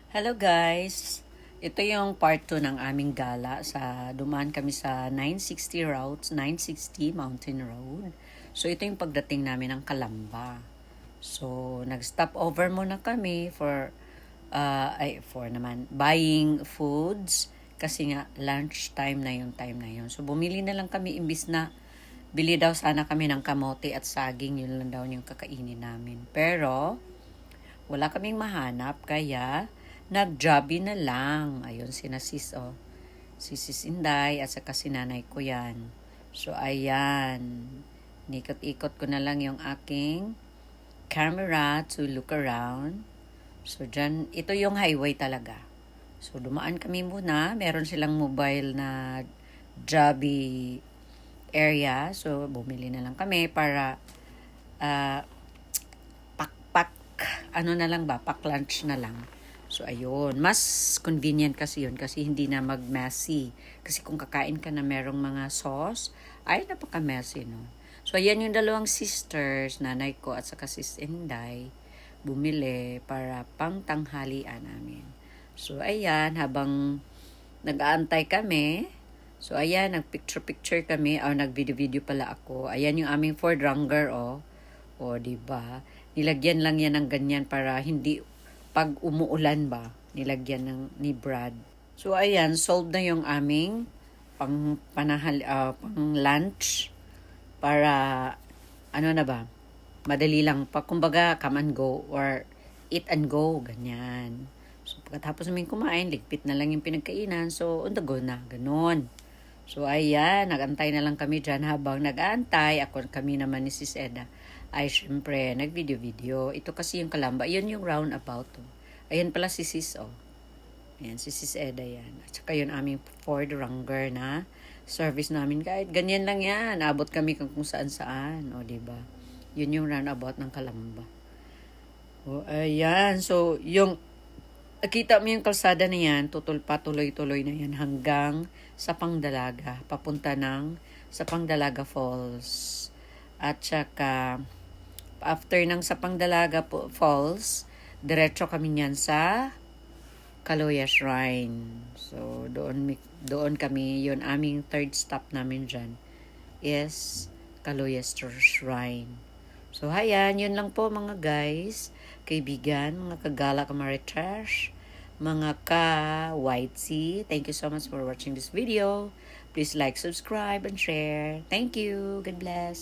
Hello guys! Ito yung part 2 ng aming gala. Dumaan kami sa 960 routes, 960 Mountain Road. So ito yung pagdating namin ng Calamba. So nag-stop over muna kami for buying foods kasi nga lunch time na yung time na yun. So bumili na lang kami imbis na bili daw sana kami ng kamote at saging, yun lang daw yung kakainin namin. Pero wala kaming mahanap, kaya nag-Jollibee na lang. Ayun, sina sis, oh. Si Sis Inday at saka si nanay ko yan. So, ayan. Nikot-ikot ko na lang yung aking camera to look around. So, dyan, ito yung highway talaga. So, dumaan kami muna. Meron silang mobile na Jollibee area. So, bumili na lang kami para ano na lang ba, pack lunch na lang. So, ayun. Mas convenient kasi yun kasi hindi na mag-messy. Kasi kung kakain ka na merong mga sauce, ay napaka-messy, no? So, ayan yung dalawang sisters, nanay ko at saka sis Inday, bumili para pang tanghalian namin. So, ayan, habang nag-aantay kami, so, ayan, nag-picture-picture kami, o nag-video-video pala ako. Ayan yung aming Ford Ranger, oh. O, diba? Nilagyan lang yan ng ganyan para hindi, pag umuulan ba, nilagyan ni Brad. So, ayan, solved na yung aming pang lunch para, ano na ba, madali lang. Kumbaga, come and go or eat and go, ganyan. So, pagkatapos namin kumain, ligpit na lang yung pinagkainan. So, on the go na, ganun. So, ayan, nag-antay na lang kami dyan habang nag-aantay. Kami naman ni Sis Eda ay syempre, nag-video-video. Ito kasi yung Calamba. Yun yung roundabout. Oh. Ayan pala si Sis, oh. Ayan, si Sis Eda yan. At saka yun aming Ford Ranger na service namin. Kahit ganyan lang yan. Abot kami kung saan-saan. O, diba? Yun yung roundabout ng Calamba. O, ayan. So, yung nakita mo yung kalsada na yan, tuloy-tuloy na yan hanggang sa Pangdalaga. Papunta ng sa Pangdalaga Falls. At saka, after ng Sapang Dalaga Falls, diretso kami niyan sa Kaluya Shrine. So, doon kami, yun aming third stop namin dyan is Kaluya Shrine. So, hayan, yun lang po mga guys, kaibigan, mga kagala kamaritrash, mga ka-white sea. Thank you so much for watching this video. Please like, subscribe, and share. Thank you. God bless.